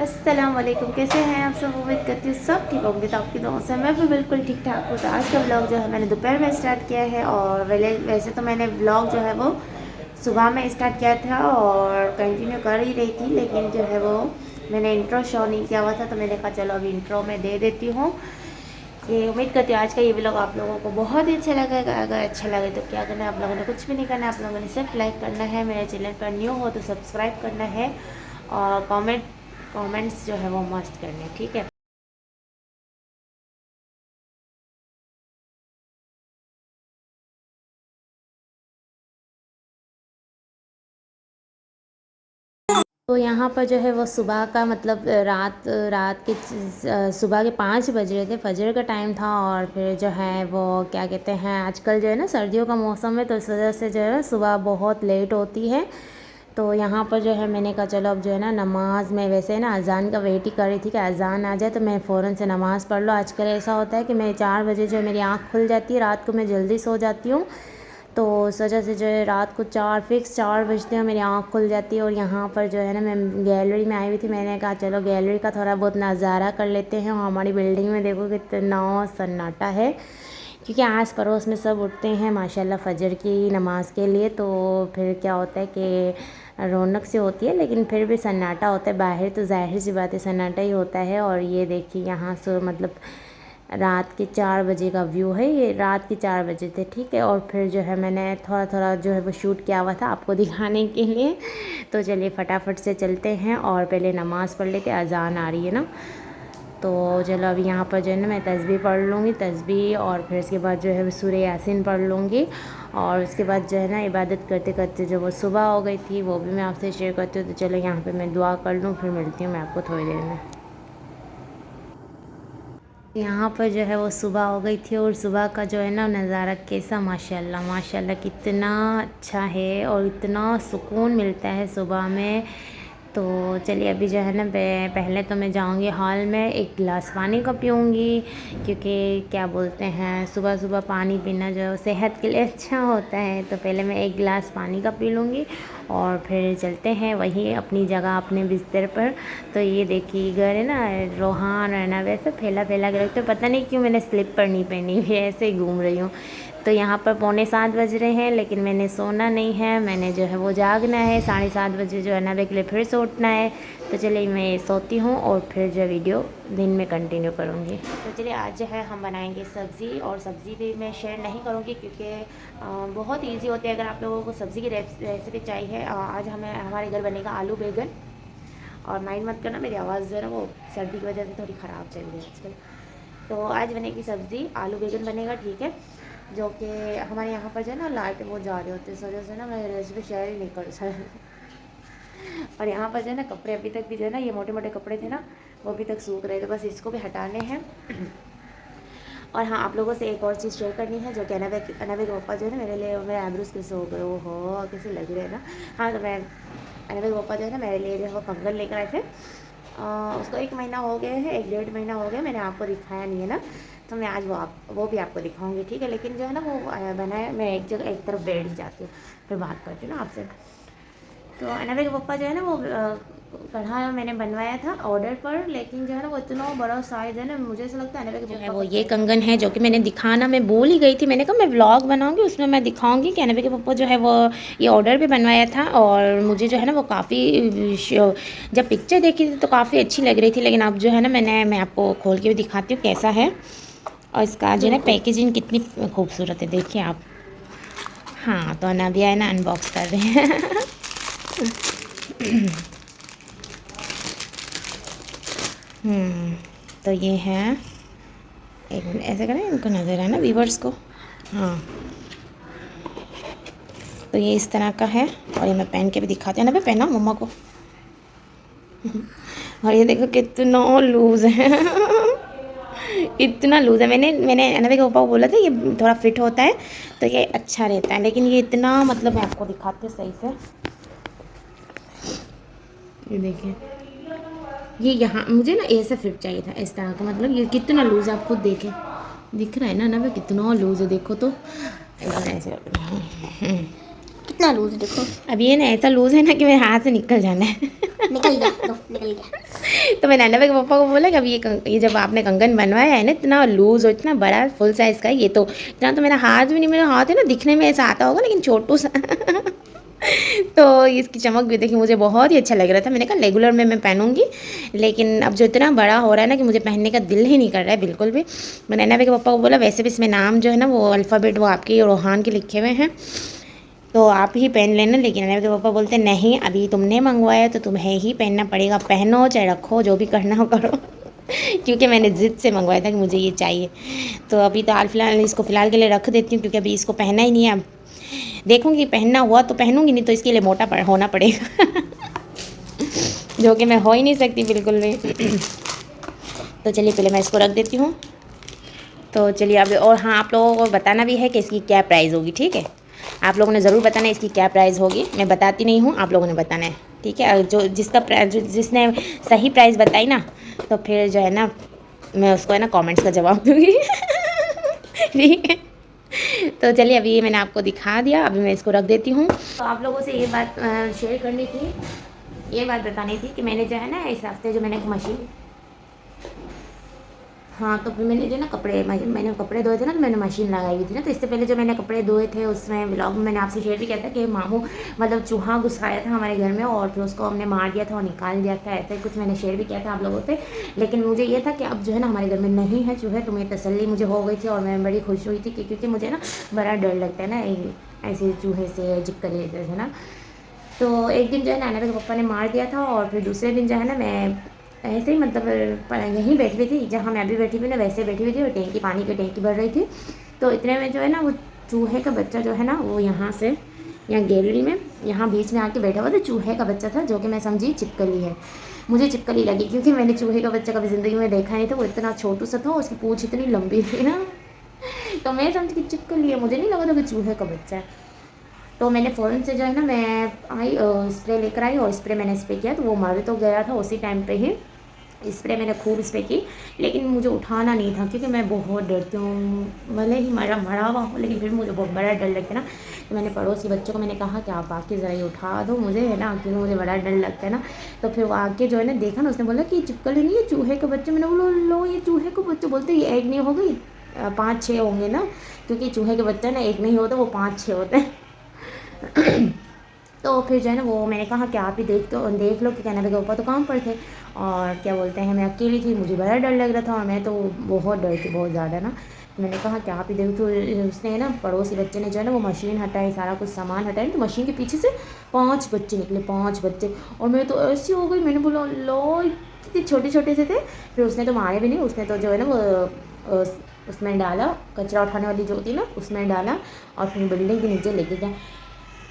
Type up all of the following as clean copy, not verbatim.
अस्सलाम वालेकुम। कैसे हैं आप सब? उम्मीद करती हूँ सब ठीक होंगे। तो आपकी दुआओं से मैं भी बिल्कुल ठीक ठाक हूँ। तो आज का व्लॉग जो है मैंने दोपहर में स्टार्ट किया है, और वैसे तो मैंने व्लॉग जो है वो सुबह में स्टार्ट किया था और कंटिन्यू कर ही रही थी, लेकिन जो है वो मैंने इंट्रो शो नहीं किया हुआ था, तो मैंने कहा चलो अभी इंट्रो में दे देती हूँ। ये उम्मीद करती हूँ आज का ये व्लॉग आप लोगों को बहुत ही अच्छा लगेगा। अगर अच्छा लगे तो क्या करना है, आप लोगों ने कुछ भी नहीं करना है, आप लोगों ने सिर्फ लाइक करना है, मेरे चैनल पर न्यू हो तो सब्सक्राइब करना है, और कमेंट्स जो है वो मस्त करने हैं, ठीक है। तो यहाँ पर जो है वो सुबह का मतलब रात रात के सुबह के 5 बज रहे थे, फजर का टाइम था। और फिर जो है वो क्या कहते हैं, आजकल जो है ना सर्दियों का मौसम है, तो इस वजह से जो है ना सुबह बहुत लेट होती है। तो यहाँ पर जो है मैंने कहा चलो अब जो है ना नमाज़ में, वैसे ना अज़ान का वेट ही कर रही थी कि अज़ान आ जाए तो मैं फ़ौरन से नमाज़ पढ़ लो। आजकल ऐसा होता है कि मैं 4 बजे जो है मेरी आँख खुल जाती है, रात को मैं जल्दी सो जाती हूँ। तो उस वजह से जो है रात को 4 बजते हैं मेरी आँख खुल जाती है। और यहाँ पर जो है ना मैं गैलरी में आई हुई थी, मैंने कहा चलो गैलरी का थोड़ा बहुत नज़ारा कर लेते हैं। और हमारी बिल्डिंग में देखो कितना सन्नाटा है, क्योंकि आस पड़ोस में सब उठते हैं माशाल्लाह फ़जर की नमाज़ के लिए। तो फिर क्या होता है कि रौनक से होती है, लेकिन फिर भी सन्नाटा होता है बाहर, तो ज़ाहिर सी बात है सन्नाटा ही होता है। और ये देखिए यहाँ से मतलब रात के 4 बजे का व्यू है, ये रात के 4 बजे थे, ठीक है। और फिर जो है मैंने थोड़ा थोड़ा जो है वो शूट किया हुआ था आपको दिखाने के लिए। तो चलिए फटाफट से चलते हैं और पहले नमाज़ पढ़ लेते, अज़ान आ रही है ना। तो चलो अभी यहाँ पर जो है ना मैं तस्बीह पढ़ लूँगी, तस्बीह, और फिर उसके बाद जो है वो सूरह यासीन पढ़ लूँगी। और उसके बाद जो है ना इबादत करते करते जो वो सुबह हो गई थी वो भी मैं आपसे शेयर करती हूँ। तो चलो यहाँ पे मैं दुआ कर लूँ, फिर मिलती हूँ मैं आपको थोड़ी देर में। यहाँ पर जो है वो सुबह हो गई थी, और सुबह का जो है ना नज़ारा कैसा, माशाल्लाह माशाल्लाह कितना अच्छा है और इतना सुकून मिलता है सुबह में। तो चलिए अभी जो है ना पहले तो मैं जाऊँगी हॉल में, एक गिलास पानी का पीऊँगी, क्योंकि क्या बोलते हैं सुबह सुबह पानी पीना जो है सेहत के लिए अच्छा होता है। तो पहले मैं एक गिलास पानी का पी लूँगी और फिर चलते हैं वही अपनी जगह अपने बिस्तर पर। तो ये देखिए घर है ना, रोहान है ना, वैसे फैला फैला के रखते, पता नहीं क्यों मैंने स्लिपर नहीं पहनी हुई है, ऐसे ही घूम रही हूँ। तो यहाँ पर 6:45 बज रहे हैं, लेकिन मैंने सोना नहीं है, मैंने जो है वो जागना है। 7:30 बजे जो है ना के लिए फिर से उठना है। तो चलिए मैं सोती हूँ और फिर जो वीडियो दिन में कंटिन्यू करूँगी। तो चलिए आज जो है हम बनाएंगे सब्ज़ी, और सब्ज़ी भी मैं शेयर नहीं करूँगी क्योंकि बहुत इजी होती है। अगर आप लोगों को सब्ज़ी की रेसिपी चाहिए, आज हमारे घर बनेगा आलू बैगन। और माइंड मत करना, मेरी आवाज़ जो है ना वो सर्दी की वजह से थोड़ी ख़राब चल रही है आजकल। तो आज बनेगी सब्ज़ी, आलू बैगन बनेगा, ठीक है। जो कि हमारे यहाँ पर जो है ना लाइट वो जा रही होती है, इस वजह से ना मैं रेसिपी शेयर ही नहीं कर सकती। और यहाँ पर जो है ना कपड़े अभी तक भी जो है ना, ये मोटे मोटे कपड़े थे ना, वो अभी तक सूख रहे थे, बस इसको भी हटाने हैं। और हाँ, आप लोगों से एक और चीज़ शेयर करनी है, जो कि अनवे के पापा जो है ना मेरे लिए, मेरे आईब्रोज कैसे हो गए, हो कैसे लग रहे हैं ना। हाँ, तो मैं अनवे के पापा जो है ना मेरे लिए जो है वो कंगन लेकर आए थे। उसको 1 महीना हो गया है, 1 डेढ़ महीना हो गया, मैंने आपको दिखाया नहीं है ना। तो मैं आज वो भी आपको दिखाऊंगी, ठीक है। लेकिन जो है ना वो बनाया, मैं एक जगह एक तरफ बैठ ही जाती हूँ, फिर बात करती हूँ ना आपसे। तो अनवे के पप्पा जो है ना वो कढ़ाई मैंने बनवाया था ऑर्डर पर, लेकिन जो है ना वो इतना बड़ा साइज़ है ना, मुझे ऐसा लगता है अनवे के जो है वो ये कंगन है, जो कि मैंने दिखाना मैं भूल ही गई थी। मैंने कहा मैं व्लॉग बनाऊंगी, उसमें मैं दिखाऊंगी कि अनवे के पप्पा जो है वो ये ऑर्डर भी बनवाया था। और मुझे जो है ना वो काफ़ी जब पिक्चर देखी थी तो काफ़ी अच्छी लग रही थी, लेकिन अब जो है ना मैं आपको खोल के भी दिखाती हूँ कैसा है। और इसका जो है ना पैकेजिंग कितनी खूबसूरत है, देखिए आप। हाँ, तो अनाबिया है ना अनबॉक्स कर रहे हैं। तो ये है, एक मिनट ऐसे करें, इनको नज़र है ना व्यूवर्स को। हाँ, तो ये इस तरह का है, और ये मैं पहन के भी दिखाती हूँ ना, मैं पहना मम्मा को। और ये देखो कितना लूज़ है। इतना लूज़ है, मैंने अनवे के पापा को बोला था ये थोड़ा फिट होता है तो ये अच्छा रहता है, लेकिन ये इतना मतलब मैं आपको दिखाती हूँ सही से। ये देखिए, ये यहाँ मुझे ना ऐसे फिट चाहिए था, इस तरह का, मतलब ये कितना लूज़ है आप खुद देखें, दिख रहा है ना ना, कितना लूज़ है देखो तो। ऐसे कितना लूज देखो। अब ये ना ऐसा लूज है ना कि मेरे हाथ से निकल जाना है। निकल गया, दो निकल गया। तो मैंने अन्ना के पापा को बोला कि अब ये जब आपने कंगन बनवाया है ना इतना लूज और इतना बड़ा फुल साइज़ का है, ये तो इतना तो मेरा हाथ भी नहीं, मेरा हाथ है ना दिखने में ऐसा आता होगा लेकिन छोटू सा। तो इसकी चमक भी देखी मुझे बहुत ही अच्छा लग रहा था। मैंने कहा रेगुलर में मैं पहनूंगी, लेकिन अब जो इतना बड़ा हो रहा है ना कि मुझे पहनने का दिल ही नहीं कर रहा है बिल्कुल भी। मैंने नैना के पापा को बोला वैसे भी इसमें नाम जो है ना वो अल्फ़ाबेट वो आपके रोहान के लिखे हुए हैं, तो आप ही पहन लेना। लेकिन नैना के पापा बोलते नहीं, अभी तुमने मंगवाया तो तुम्हें ही पहनना पड़ेगा, पहनो चाहे रखो, जो भी करना हो करो। क्योंकि मैंने ज़िद से मंगवाया था कि मुझे ये चाहिए। तो अभी तो फ़िलहाल इसको फ़िलहाल के लिए रख देती हूँ, क्योंकि अभी इसको पहना ही नहीं है। अब देखूँगी पहनना हुआ तो पहनूंगी, नहीं तो इसके लिए मोटा होना पड़ेगा। जो कि मैं हो ही नहीं सकती बिल्कुल भी। तो चलिए पहले मैं इसको रख देती हूँ। तो चलिए अब, और हाँ आप लोगों को बताना भी है कि इसकी क्या प्राइस होगी, ठीक है। आप लोगों ने ज़रूर बताना है इसकी क्या प्राइस होगी, मैं बताती नहीं हूँ, आप लोगों ने बताना है, ठीक है। जो जिसने सही प्राइस बताई ना, तो फिर जो है ना मैं उसको है ना कमेंट्स का जवाब दूँगी। ठीक है। तो चलिए अभी ये मैंने आपको दिखा दिया, अभी मैं इसको रख देती हूँ। तो आप लोगों से ये बात शेयर करनी थी, ये बात बतानी थी कि मैंने जो है ना इस हफ्ते जो मैंने मशीन, हाँ तो फिर मैंने जो ना मैंने कपड़े धोए थे ना, तो मैंने मशीन लगाई हुई थी ना। तो इससे पहले जो मैंने कपड़े धोए थे उसमें व्लॉग में मैंने आपसे शेयर भी किया था कि मामू मतलब चूहा घुस आया था हमारे घर में और फिर उसको हमने मार दिया था और निकाल दिया था, ऐसे कुछ मैंने शेयर भी किया था आप लोगों से। लेकिन मुझे ये था कि अब जो है ना हमारे घर में नहीं है चूहे, तो मेरी तसल्ली मुझे हो गई थी और मैं बड़ी खुश हुई थी, क्योंकि मुझे ना बड़ा डर लगता है ना ऐसे चूहे से, चिपकली से ना। तो एक दिन जो है ना नैना के पापा ने मार दिया था और फिर दूसरे दिन जो है ना मैं ऐसे ही मतलब यहीं बैठी हुई थी, जहाँ मैं अभी बैठी हुई ना वैसे बैठी हुई थी, और टैंकी पानी की टैंकी भर रही थी। तो इतने में जो है ना वो चूहे का बच्चा जो है ना वो यहाँ से, यहाँ गैलरी में यहाँ बीच में आके बैठा हुआ था। चूहे का बच्चा था जो कि मैं समझी चिपकली है, मुझे चिपकली लगी, क्योंकि मैंने चूहे का बच्चा कभी ज़िंदगी में देखा नहीं था। वो इतना छोटू सा था, उसकी पूँछ इतनी लंबी थी ना, तो मैं समझी कि चिपकली है, मुझे नहीं लगा था कि चूहे का बच्चा है। तो मैंने फ़ौरन से जो है ना मैं आई स्प्रे लेकर आई और स्प्रे मैंने स्प्रे किया, तो वो मर तो गया था उसी टाइम पे ही। स्प्रे मैंने खूब स्प्रे की, लेकिन मुझे उठाना नहीं था, क्योंकि मैं बहुत डरती हूँ, भले ही मरा हुआ हूँ लेकिन फिर मुझे बहुत बड़ा डर लगता है ना। तो मैंने पड़ोस के बच्चों को मैंने कहा कि आप आके ज़रा ये उठा दो मुझे, है ना, क्योंकि मुझे बड़ा डर लगता है ना। तो फिर वो आके जो है ना देखा ना, उसने बोला कि चिपकली नहीं है चूहे के बच्चे। मैंने बोला लो ये चूहे के बच्चे, बोलते ये एक नहीं हो गई 5-6 होंगे ना, क्योंकि चूहे के बच्चे ना एक नहीं होते, वो 5-6 होते हैं। तो फिर जो है ना वो मैंने कहा कि आप ही देख लो, कि कहना के ऊपर तो काम पर थे और क्या बोलते हैं मैं अकेली थी, मुझे बड़ा डर लग रहा था और मैं तो बहुत डर थी बहुत ज़्यादा ना। तो मैंने कहा कि आप ही देख, तो उसने ना पड़ोसी बच्चे ने जो है ना वो मशीन हटाई, सारा कुछ सामान हटाई, तो मशीन के पीछे से 5 बच्चे निकले, 5 बच्चे। और मैं तो ऐसी हो गई, मैंने बोला लो इतने छोटे छोटे से थे। फिर उसने तो मारे भी नहीं, उसने तो जो है ना वो उसमें डाला, कचरा उठाने वाली जो होती है ना उसमें डाला और फिर बिल्डिंग के नीचे लेके गया।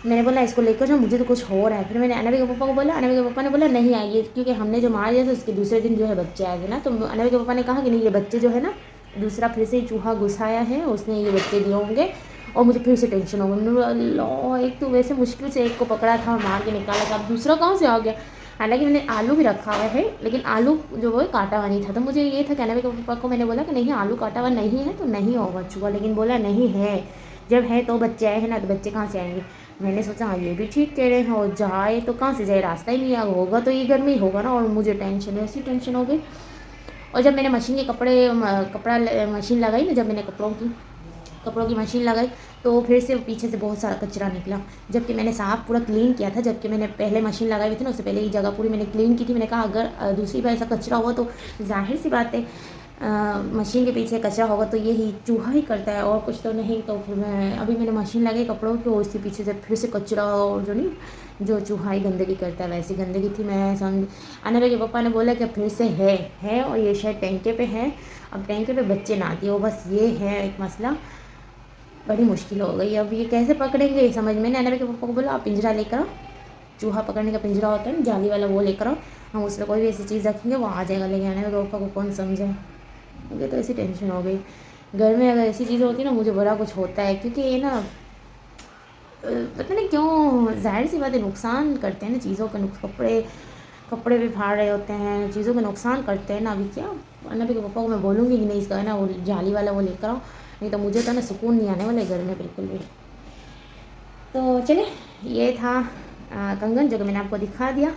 मैंने बोला इसको लेकर जाओ, मुझे तो कुछ हो रहा है। फिर मैंने अनवी के पापा को बोला, अनवी के पापा ने बोला नहीं आइए, क्योंकि हमने जो मार दिया था उसके दूसरे दिन जो है बच्चे आए थे ना। तो अनवी के पापा ने कहा कि नहीं ये बच्चे जो है ना दूसरा फिर से चूहा घुसाया है, उसने ये बच्चे दिए होंगे। और मुझे फिर से टेंशन हो गई, मैंने बोला लो एक तो वैसे मुश्किल से एक को पकड़ा था और मार के निकाला था, अब दूसरा कहाँ से आ गया। हालांकि मैंने आलू भी रखा हुआ है, लेकिन आलू जो वो काटा हुआ नहीं था। तो मुझे ये था कि अनवी के पापा को मैंने बोला कि नहीं आलू काटा हुआ नहीं है तो नहीं होगा चूहा, लेकिन बोला नहीं है, जब है तो बच्चे आए हैं ना, तो बच्चे कहाँ से आएंगे। मैंने सोचा हाँ ये भी ठीक कह रहे हैं, और जाए तो कहाँ से जाए, रास्ता ही नहीं होगा तो ये घर में ही होगा ना। और मुझे टेंशन ऐसी टेंशन हो गई। और जब मैंने मशीन के मशीन लगाई ना, जब मैंने कपड़ों की मशीन लगाई, तो फिर से पीछे से बहुत सारा कचरा निकला, जबकि मैंने साफ़ पूरा क्लीन किया था। जबकि मैंने पहले मशीन लगाई हुई थी ना, उससे पहले ये जगह पूरी मैंने क्लीन की थी। मैंने कहा अगर दूसरी बार ऐसा कचरा हुआ तो जाहिर सी बात है मशीन के पीछे कचरा होगा तो ये ही चूहा ही करता है और कुछ तो नहीं। तो फिर अभी मैंने मशीन लगाई कपड़ों की, और उसके पीछे से फिर से कचरा, और जो नहीं जो चूहा ही गंदगी करता है वैसी गंदगी थी। मैं समझ अनवे के पापा ने बोला कि फिर से है और ये शायद टैंके पे है, अब टैंके पे बच्चे ना दिए, बस ये है एक मसला। बड़ी मुश्किल हो गई, अब ये कैसे पकड़ेंगे ये समझ में नहीं। अनवे के पापा को बोला आप पिंजरा लेकर आओ, चूहा पकड़ने का पिंजरा होता है ना जाली वाला, वो लेकर आओ, हम उसमें कोई भी ऐसी चीज़ रखेंगे वो आ जाएगा। लेकिन अनवे के पापा को कौन समझे, मुझे तो ऐसी टेंशन हो गई। घर में अगर ऐसी चीज़ होती है ना मुझे बड़ा कुछ होता है, क्योंकि ये ना पता नहीं क्यों जाहिर सी बात है नुकसान करते हैं ना चीज़ों का, कपड़े भी फाड़ रहे होते हैं, चीज़ों का नुकसान करते हैं ना। अभी क्या अनबी के पापा को मैं बोलूँगी कि नहीं इसका है ना वो जाली वाला वो लेकर आओ, नहीं तो मुझे तो ना सुकून नहीं आने वाला घर में बिल्कुल भी। तो चले ये था कंगन जो कि मैंने आपको दिखा दिया।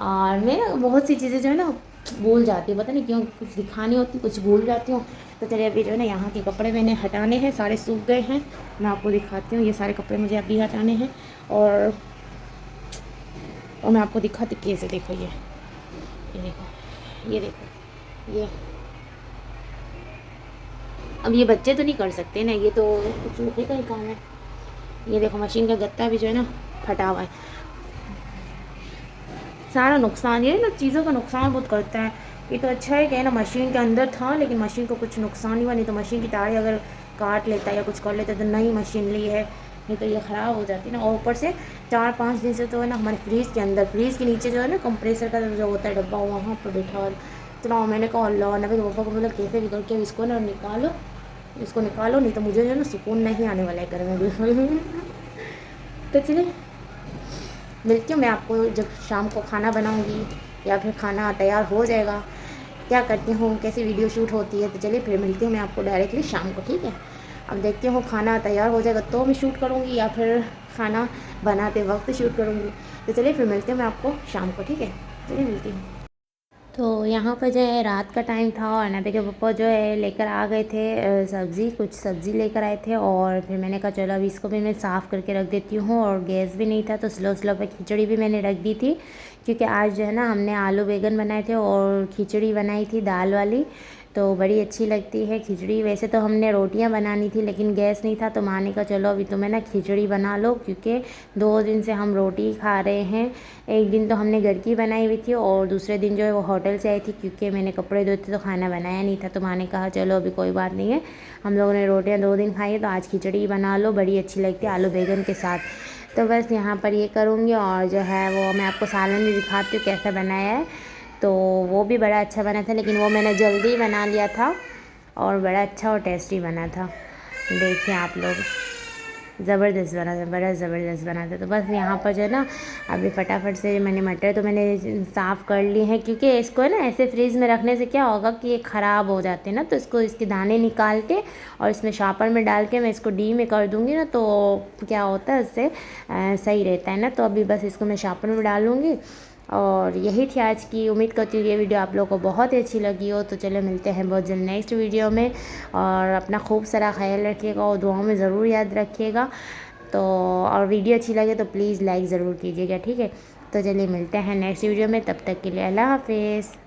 और मैं ना बहुत सी चीज़ें जो है ना भूल जाती हूँ, पता नहीं क्यों, कुछ दिखानी होती कुछ भूल जाती हूँ। तो चलिए अभी जो है ना यहाँ के कपड़े मैंने हटाने हैं, सारे सूख गए हैं। मैं आपको दिखाती हूँ, ये सारे कपड़े मुझे अभी हटाने हैं। और मैं आपको दिखाती कैसे, देखो ये देखो, ये देखो ये। अब ये बच्चे तो नहीं कर सकते ना, ये तो कुछ चूहे का ही काम है। ये देखो मशीन का गत्ता भी जो है ना फटा हुआ है। सारा नुकसान, ये ना चीज़ों का नुकसान बहुत करता है। ये तो अच्छा है कि ना मशीन के अंदर था, लेकिन मशीन को कुछ नुकसान नहीं हुआ। नहीं तो मशीन की तारें अगर काट लेता या कुछ कर लेता तो नई मशीन ली है, नहीं तो ये ख़राब हो जाती ना। और ऊपर से 4-5 दिन से तो है ना हमारे फ्रीज़ के अंदर, फ्रीज़ के नीचे जो है ना कंप्रेसर का जो होता है डब्बा, वहाँ पर बैठा हुआ। इतना मैंने कहा अल्लाह नबी पापा को बोला कैसे भी करके इसको ना निकालो, इसको निकालो, नहीं तो मुझे जो है ना सुकून नहीं आने वाला है घर में बिल्कुल। तो चलिए मिलती हूँ मैं आपको जब शाम को खाना बनाऊँगी या फिर खाना तैयार हो जाएगा, क्या करती हूँ, कैसी वीडियो शूट होती है। तो चलिए फिर मिलती हूँ मैं आपको डायरेक्टली शाम को, ठीक है। अब देखती हूँ खाना तैयार हो जाएगा तो मैं शूट करूँगी या फिर खाना बनाते वक्त शूट करूँगी। तो चलिए फिर मिलती हूँ मैं आपको शाम को, ठीक है। चलिए मिलती हूँ। तो यहाँ पर जो है रात का टाइम था और नबी के पापा जो है लेकर आ गए थे सब्ज़ी, कुछ सब्ज़ी लेकर आए थे। और फिर मैंने कहा चलो अभी इसको भी मैं साफ़ करके रख देती हूँ। और गैस भी नहीं था तो स्लो स्लो पे खिचड़ी भी मैंने रख दी थी, क्योंकि आज जो है ना हमने आलू बैंगन बनाए थे और खिचड़ी बनाई थी दाल वाली, तो बड़ी अच्छी लगती है खिचड़ी। वैसे तो हमने रोटियां बनानी थी लेकिन गैस नहीं था, तो माँ ने कहा चलो अभी तो मैं ना खिचड़ी बना लो, क्योंकि 2 दिन से हम रोटी खा रहे हैं। एक दिन तो हमने घर की बनाई हुई थी और दूसरे दिन जो है वो होटल से आई थी, क्योंकि मैंने कपड़े धोए थे तो खाना बनाया नहीं था। तो माँ ने कहा चलो अभी कोई बात नहीं है, हम लोगों ने रोटियाँ 2 दिन खाई है तो आज खिचड़ी बना लो, बड़ी अच्छी लगती है आलू बैंगन के साथ। तो बस यहाँ पर ये करूँगी। और जो है वो मैं आपको सालन भी दिखाती हूँ कैसा बनाया है। तो वो भी बड़ा अच्छा बना था, लेकिन वो मैंने जल्दी बना लिया था और बड़ा अच्छा और टेस्टी बना था। देखिए आप लोग, ज़बरदस्त बना था, बड़ा ज़बरदस्त बना था। तो बस यहाँ पर जो है ना अभी फटाफट से मैंने मटर तो मैंने साफ़ कर लिए हैं, क्योंकि इसको है ना ऐसे फ्रीज़ में रखने से क्या होगा कि ये ख़राब हो जाते हैं ना। तो इसको इसके दाने निकाल के और इसमें शॉपर में डाल के मैं इसको डी में कर दूँगी ना, तो क्या होता है उससे सही रहता है ना। तो अभी बस इसको मैं शॉपर में डालूँगी। और यही थी आज की, उम्मीद करती हूँ ये वीडियो आप लोगों को बहुत ही अच्छी लगी हो। तो चलो मिलते हैं बहुत जल्द नेक्स्ट वीडियो में, और अपना खूब सारा ख्याल रखिएगा और दुआओं में ज़रूर याद रखिएगा। तो और वीडियो अच्छी लगे तो प्लीज़ लाइक ज़रूर कीजिएगा, ठीक है। तो चलिए मिलते हैं नेक्स्ट वीडियो में, तब तक के लिए अल्लाह हाफिज़।